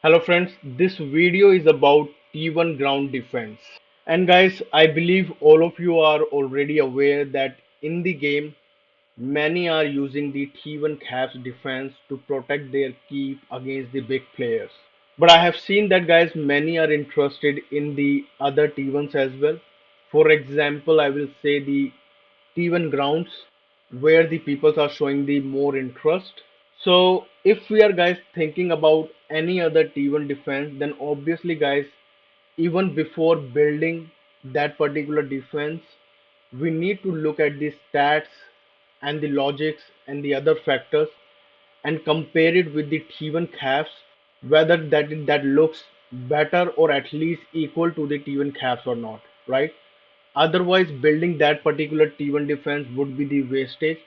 Hello friends, this video is about T1 Ground Defense. And guys, I believe all of you are already aware that in the game, many are using the T1 Caps defense to protect their keep against the big players. But I have seen that guys, many are interested in the other T1s as well. For example, I will say the T1 Grounds, where the people are showing the more interest. So if we are guys thinking about any other T1 defense, then obviously guys, even before building that particular defense, we need to look at the stats and the logics and the other factors and compare it with the T1 caps, whether that looks better or at least equal to the T1 caps or not, right? Otherwise, building that particular T1 defense would be the wastage.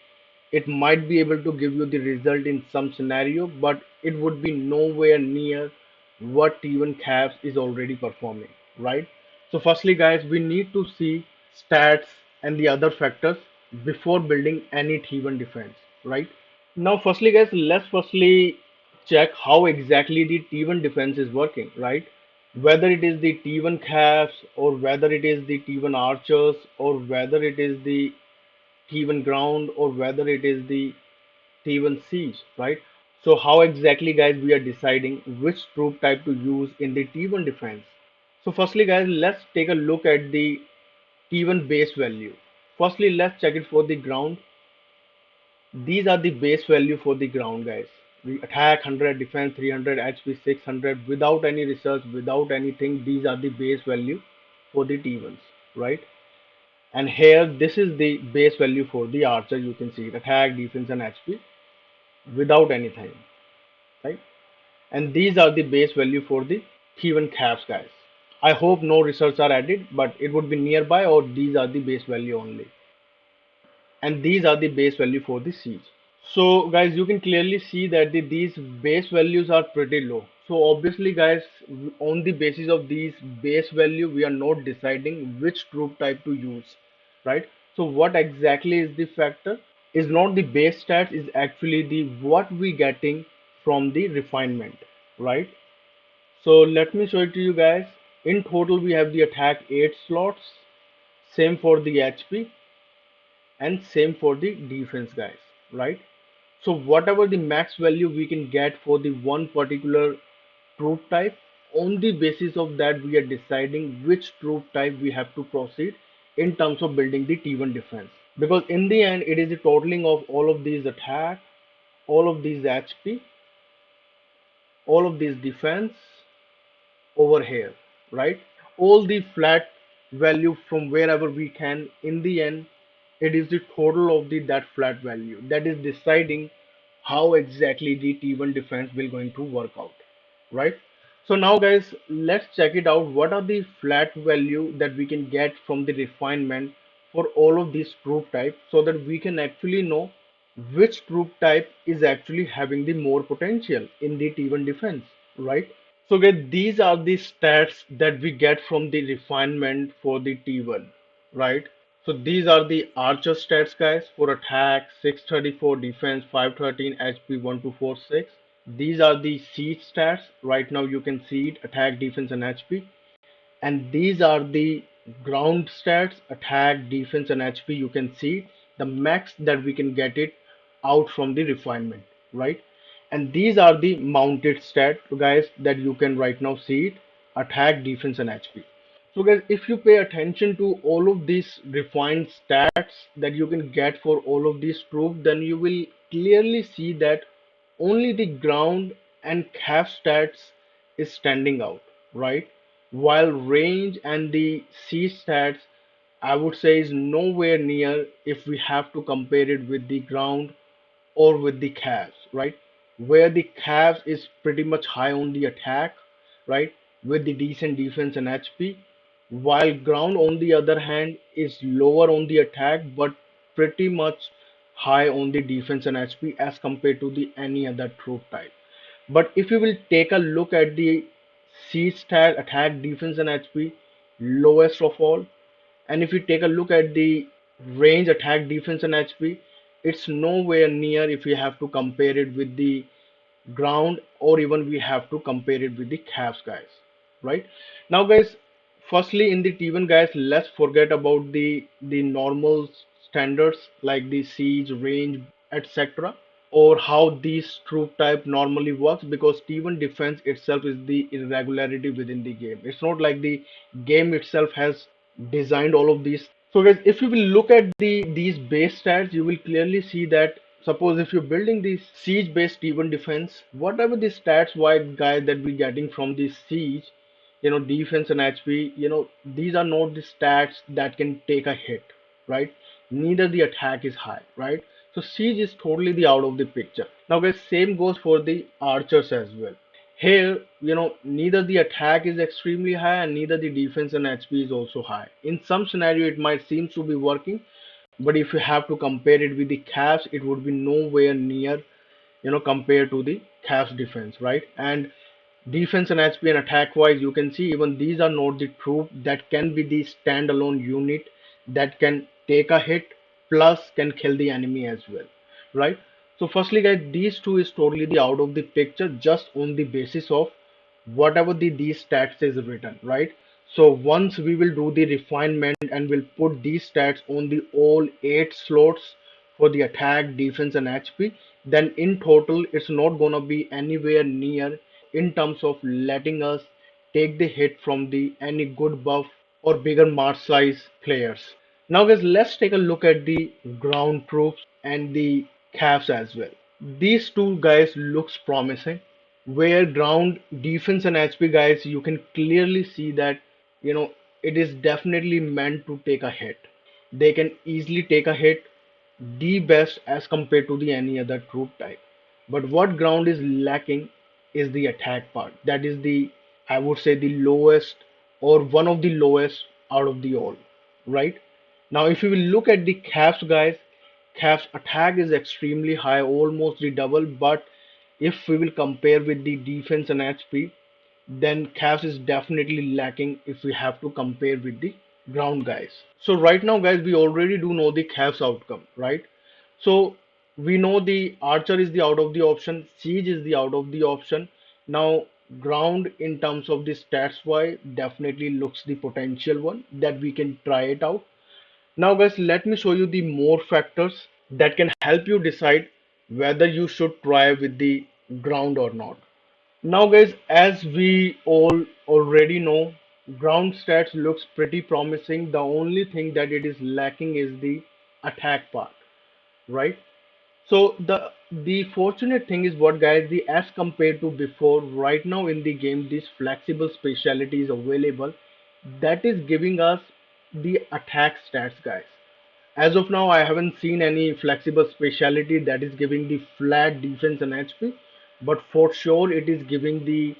It might be able to give you the result in some scenario, but it would be nowhere near what T1 Caps is already performing, right? So firstly, guys, we need to see stats and the other factors before building any T1 defense, right? Now, firstly, guys, let's firstly check how exactly the T1 defense is working, right? Whether it is the T1 Caps or whether it is the T1 Archers or whether it is the T1 Ground or whether it is the T1 Siege, right? So how exactly guys we are deciding which troop type to use in the T1 defense? So firstly guys, let's take a look at the T1 base value. Firstly, let's check it for the ground. These are the base value for the ground guys. The attack 100, defense 300, HP 600 without any research, without anything. These are the base value for the T1s, right? And here this is the base value for the archer. You can see it, attack, defense and HP without anything, right? And these are the base value for the T1 caps guys. I hope no results are added, but it would be nearby, or these are the base value only. And these are the base value for the siege. So guys, you can clearly see that these base values are pretty low. So obviously guys, on the basis of these base value, we are not deciding which troop type to use, right? So what exactly is the factor? Is not the base stats, is actually the what we getting from the refinement, right? So let me show it to you guys. In total, we have the attack 8 slots, same for the HP and same for the defense guys, right? So whatever the max value we can get for the one particular troop type, on the basis of that we are deciding which troop type we have to proceed in terms of building the T1 defense. Because in the end, it is the totaling of all of these attack, all of these HP, all of these defense over here, right? All the flat value from wherever we can, in the end, it is the total of the that flat value that is deciding how exactly the T1 defense will going to work out, right? So now guys, let's check it out. What are the flat value that we can get from the refinement for all of these troop types so that we can actually know which troop type is actually having the more potential in the T1 defense, right? So guys, these are the stats that we get from the refinement for the T1, right? So these are the Archer stats guys for attack 634, defense 513, HP 1246. These are the siege stats. Right now you can see it, attack, defense and HP. And these are the ground stats, attack, defense and HP. You can see the max that we can get it out from the refinement, right? And these are the mounted stat guys that you can right now see it, attack, defense and HP. So guys, if you pay attention to all of these refined stats that you can get for all of these troops, then you will clearly see that only the ground and cap stats is standing out, right? While range and the siege stats, I would say is nowhere near if we have to compare it with the ground or with the Cavs, right? Where the Cavs is pretty much high on the attack, right? With the decent defense and HP, while ground on the other hand is lower on the attack but pretty much high on the defense and HP as compared to the any other troop type. But if you will take a look at the siege stat, attack, defense and HP, lowest of all, and if you take a look at the range, attack, defense, and HP, it's nowhere near if you have to compare it with the ground, or even we have to compare it with the calves, guys. Right now, guys, firstly in the T1, guys, let's forget about the normal standards like the siege, range, etc., or how these troop type normally works, because T1 defense itself is the irregularity within the game. It's not like the game itself has designed all of these. So guys, if you will look at these base stats, you will clearly see that suppose if you're building the siege based T1 defense, whatever the stats wide guys that we're getting from the siege, defense and HP, these are not the stats that can take a hit, right? Neither the attack is high, right? So siege is totally the out of the picture. Now guys, same goes for the archers as well. Here, neither the attack is extremely high and neither the defense and HP is also high. In some scenario, it might seem to be working, but if you have to compare it with the Cavs, it would be nowhere near, compared to the Cavs defense, right? And defense and HP and attack wise, you can see even these are not the troop that can be the standalone unit that can take a hit plus can kill the enemy as well, right? So firstly, guys, these two is totally the out of the picture just on the basis of whatever these stats is written, right? So once we will do the refinement and we'll put these stats on the all 8 slots for the attack, defense, and HP, then in total it's not gonna be anywhere near in terms of letting us take the hit from the any good buff or bigger march size players. Now guys, let's take a look at the ground troops and the calves as well. These two guys looks promising. Where ground defense and HP guys, you can clearly see that it is definitely meant to take a hit. They can easily take a hit, the best as compared to the any other troop type. But what ground is lacking is the attack part. That is the, I would say, the lowest or one of the lowest out of the all, right? Now, if you will look at the Cavs guys, Cavs attack is extremely high, almost the double. But if we will compare with the defense and HP, then Cavs is definitely lacking if we have to compare with the ground guys. So right now, guys, we already do know the Cavs outcome, right? So we know the Archer is the out of the option, Siege is the out of the option. Now ground in terms of the stats wise definitely looks the potential one that we can try it out. Now guys, let me show you the more factors that can help you decide whether you should try with the ground or not. Now guys, as we all already know, ground stats looks pretty promising. The only thing that it is lacking is the attack part, right? So the fortunate thing is what guys, the as compared to before, right now in the game this flexible specialty is available that is giving us the attack stats, guys. As of now, I haven't seen any flexible specialty that is giving the flat defense and HP, but for sure it is giving the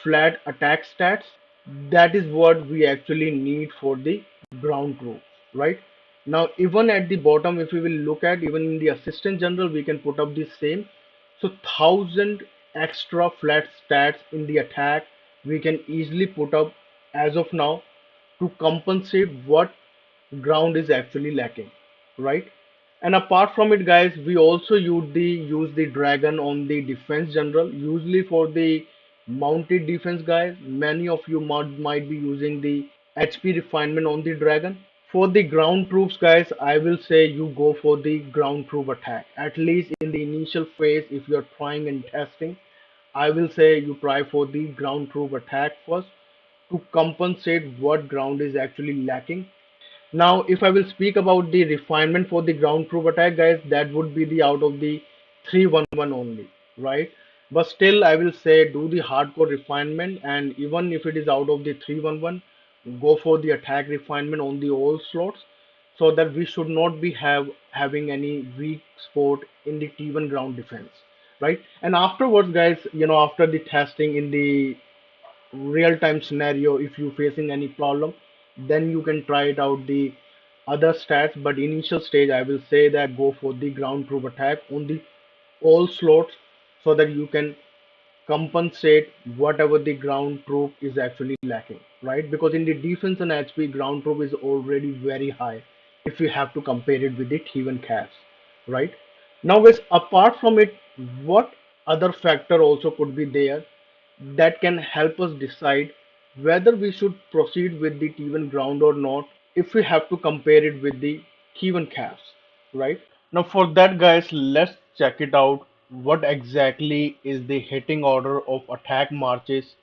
flat attack stats. That is what we actually need for the ground troops, right? Now, even at the bottom, if we will look at even in the assistant general, we can put up the same. So, 1,000 extra flat stats in the attack we can easily put up as of now to compensate what ground is actually lacking, right? And apart from it, guys, we also use the dragon on the defense general. Usually for the mounted defense, guys, many of you might be using the HP refinement on the dragon. For the ground troops, guys, I will say you go for the ground troop attack. At least in the initial phase, if you're trying and testing, I will say you try for the ground troop attack first to compensate what ground is actually lacking. Now, if I will speak about the refinement for the ground troop attack, guys, that would be the out of the 311 only, right? But still, I will say do the hardcore refinement, and even if it is out of the 311, go for the attack refinement on the all slots, so that we should not be having any weak spot in the T1 ground defense, right? And afterwards, guys, after the testing in the real time scenario, if you facing any problem, then you can try it out the other stats. But initial stage, I will say that go for the ground troop attack on the all slots, so that you can compensate whatever the ground troop is actually lacking, right? Because in the defense and HP, ground troop is already very high if you have to compare it with the T1 cats, right? Now guys, apart from it, what other factor also could be there that can help us decide whether we should proceed with the T1 ground or not if we have to compare it with the T1 calves, right? Now for that guys, let's check it out. What exactly is the hitting order of attack marches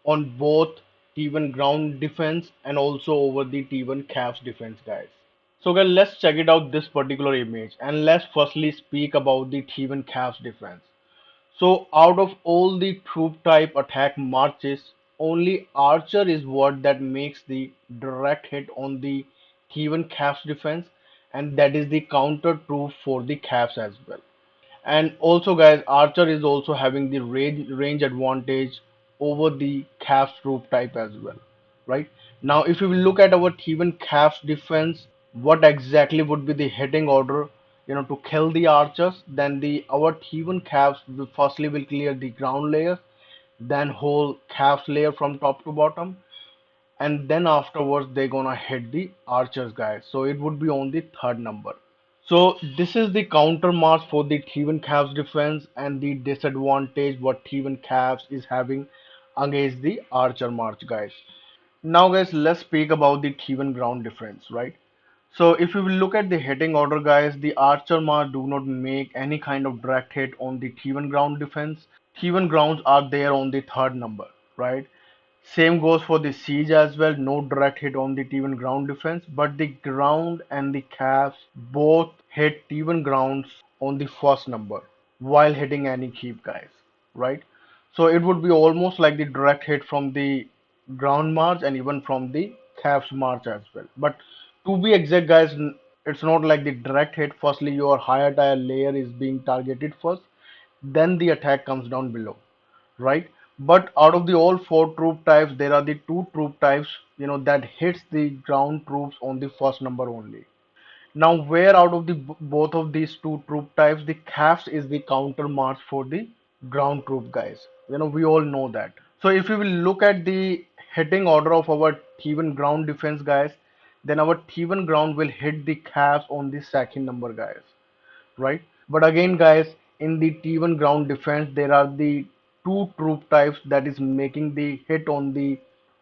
on both T1 ground defense and also over the T1 calves defense guys? So guys, let's check it out this particular image and let's firstly speak about the T1 calves defense. So out of all the troop type attack marches, only Archer is what that makes the direct hit on the Kievan Caps defense, and that is the counter troop for the Caps as well. And also guys, Archer is also having the range advantage over the Caps troop type as well. Right? Now if we will look at our Theban Caps defense, what exactly would be the hitting order, to kill the archers? Then the our Theban Caps will firstly will clear the ground layer, then whole Caps layer from top to bottom, and then afterwards they're gonna hit the archers guys. So it would be on the third number. So this is the counter march for the Theban Cavs defense and the disadvantage what Theban Cavs is having against the Archer March guys. Now guys, let's speak about the Theban ground defense, right? So if we will look at the hitting order guys, the Archer March do not make any kind of direct hit on the Theban ground defense. Theban grounds are there on the third number, right? Same goes for the siege as well. No direct hit on the T1 ground defense, but the ground and the caps both hit T1 grounds on the first number while hitting any keep guys, right? So it would be almost like the direct hit from the ground march and even from the caps march as well. But to be exact, guys, it's not like the direct hit. Firstly, your higher tier layer is being targeted first, then the attack comes down below, right? But out of the all four troop types, there are the two troop types, that hits the ground troops on the first number only. Now, where out of the both of these two troop types, the CAFs is the counter march for the ground troop guys. We all know that. So if we will look at the hitting order of our T1 ground defense guys, then our T1 ground will hit the CAFs on the second number guys, right? But again, guys, in the T1 ground defense, there are the two troop types that is making the hit on the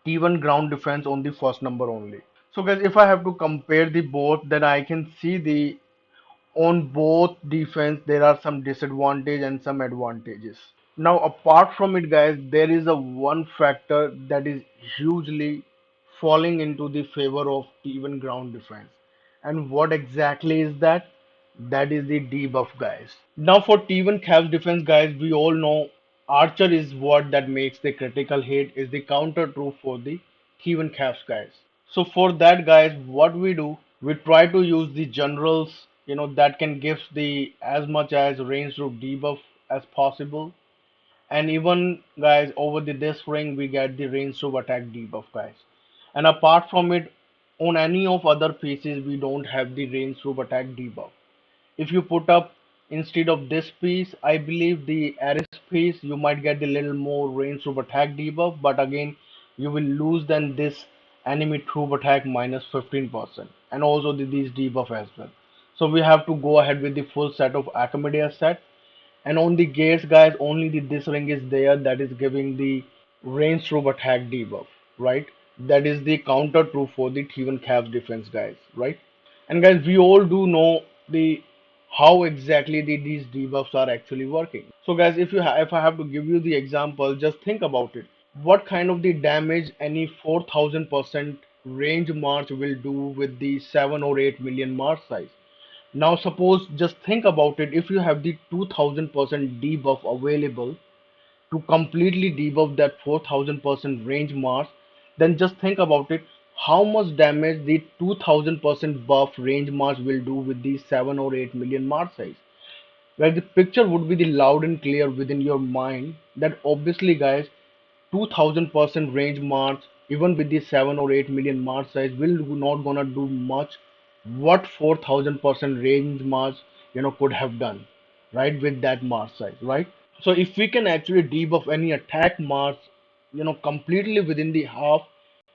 T1 ground defense on the first number only. So, guys, if I have to compare the both, then I can see the on both defense there are some disadvantage and some advantages. Now, apart from it, guys, there is a one factor that is hugely falling into the favor of T1 ground defense. And what exactly is that? That is the debuff, guys. Now, for T1 Cavs defense, guys, we all know Archer is what that makes the critical hit, is the counter troop for the T1 Cavs, guys. So, for that, guys, what we do, we try to use the generals, that can give the as much as range troop debuff as possible, and even guys over this ring we get the range of attack debuff guys. And apart from it, on any of other pieces we don't have the range of attack debuff. If you put up instead of this piece, I believe the Aris piece, you might get a little more range of attack debuff, but again you will lose then this enemy troop attack minus 15% and also these debuff as well. So we have to go ahead with the full set of Archimedes set. And on the gates, guys, only this ring is there that is giving the range troop attack debuff, right? That is the counter troop for the T1 Cavs defense, guys, right? And guys, we all do know the how exactly these debuffs are actually working. So guys, if I have to give you the example, just think about it. What kind of the damage any 4000% range march will do with the 7 or 8 million march size? Now suppose just think about it, if you have the 2000% debuff available to completely debuff that 4000% range march, then just think about it, how much damage the 2000% buff range march will do with the 7 or 8 million march size. Where the picture would be the loud and clear within your mind that obviously guys, 2000% range march even with the 7 or 8 million march size will not gonna do much what 4000% range march could have done, right, with that march size, right? So if we can actually debuff any attack march completely within the half,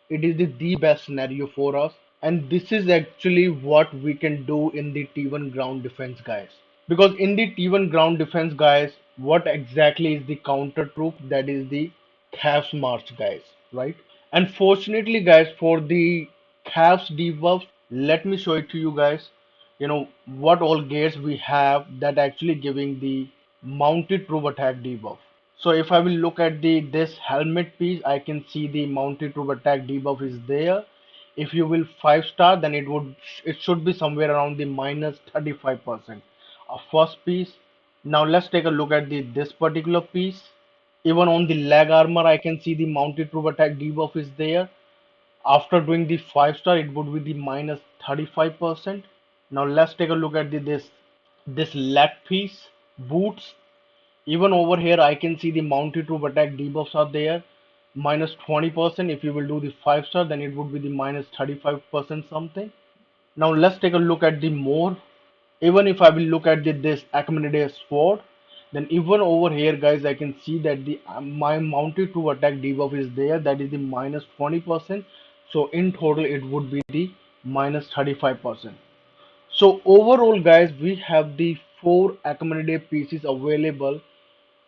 it is the best scenario for us, and this is actually what we can do in the T1 ground defense guys. Because in the T1 ground defense, guys, what exactly is the counter troop? That is the Chaos March, guys, right? And fortunately, guys, for the Chaos debuff, let me show it to you guys. You know what all gears we have that actually giving the mounted troop attack debuff. So if I will look at the this helmet piece, I can see the mounted troop attack debuff is there. If you will 5 star, then it should be somewhere around the minus 35%. A first piece. Now let's take a look at the this particular piece. Even on the leg armor, I can see the mounted troop attack debuff is there. After doing the 5 star, it would be the minus 35%. Now let's take a look at this leg piece boots. Even over here, I can see the mounted troop attack debuffs are there. Minus 20%. If you will do the 5 star, then it would be the minus 35% something. Now let's take a look at the more. Even if I will look at this Achaemenid sword, then even over here, guys, I can see that the my mounted troop attack debuff is there. That is the minus 20%. So in total, it would be the minus 35%. So overall, guys, we have the four Achaemenid pieces available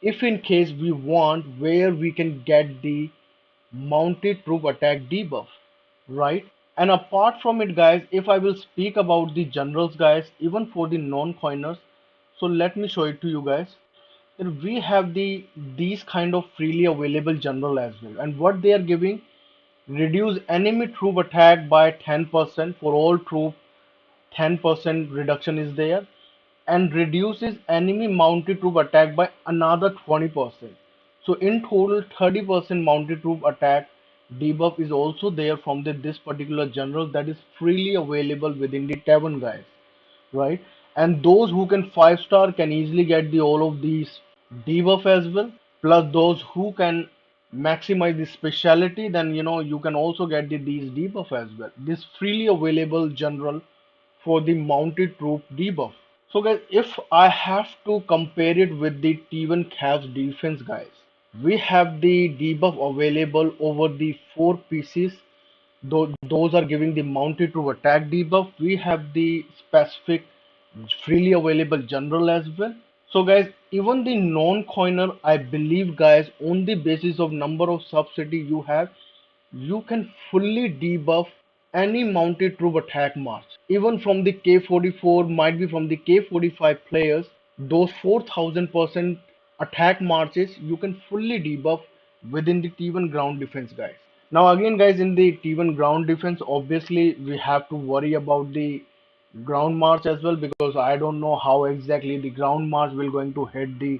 if in case we want where we can get the mounted troop attack debuff, right? And apart from it, guys, if I will speak about the generals, guys, even for the non-coiners, so let me show it to you guys. That we have these kind of freely available general as well, and what they are giving: reduce enemy troop attack by 10% for all troop. 10% reduction is there, and reduces enemy mounted troop attack by another 20%. So in total, 30% mounted troop attack debuff is also there from this particular general that is freely available within the tavern, guys, right? And those who can 5 star can easily get the all of these debuff as well. Plus those who can maximize the speciality, then you can also get these debuff as well. This freely available general for the mounted troop debuff. So guys, if I have to compare it with the T1 Cavs defense, guys, we have the debuff available over the four pieces. Those are giving the mounted troop attack debuff. We have the specific freely available general as well. So guys, even the non-coiner, I believe, guys, on the basis of number of subsidy you have, you can fully debuff any mounted troop attack march. Even from the K44, might be from the K45 players, those 4000% attack marches you can fully debuff within the T1 ground defense, guys. Now again, guys, in the T1 ground defense, obviously we have to worry about the ground march as well, because I don't know how exactly the ground march will going to hit the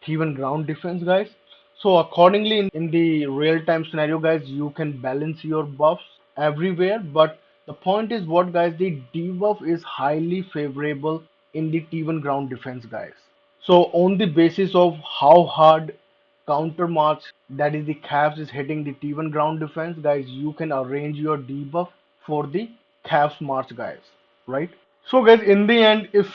T1 ground defense, guys. So accordingly, in the real time scenario, guys, you can balance your buffs everywhere. But the point is what, guys, the debuff is highly favorable in the T1 ground defense, guys. So on the basis of how hard counter march, that is the Cavs, is hitting the T1 ground defense, guys, you can arrange your debuff for the Cavs march, guys, right? So guys, in the end, if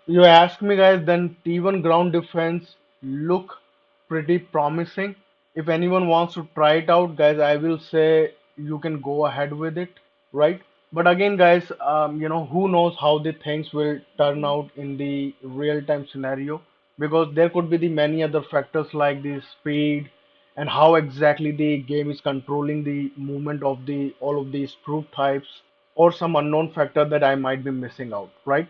you ask me, guys, then T1 ground defense look pretty promising. If anyone wants to try it out, guys, I will say you can go ahead with it, right? But again, guys, who knows how the things will turn out in the real time scenario, because there could be the many other factors like the speed and how exactly the game is controlling the movement of the all of these troop types, or some unknown factor that I might be missing out, right?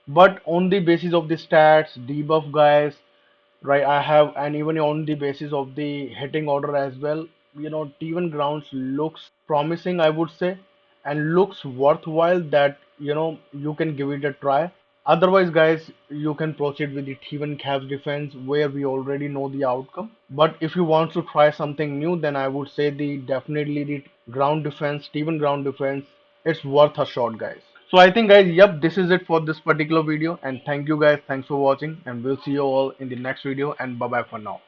But on the basis of the stats, debuff, guys, right, I have, and even on the basis of the hitting order as well, T1 grounds looks promising, I would say, and looks worthwhile that you can give it a try. Otherwise, guys, you can proceed with the T1 Cavs defense where we already know the outcome. But if you want to try something new, then I would say the definitely the ground defense, T1 ground defense, it's worth a shot, guys. So I think, guys, yep, this is it for this particular video, and thank you, guys, thanks for watching, and we'll see you all in the next video, and bye bye for now.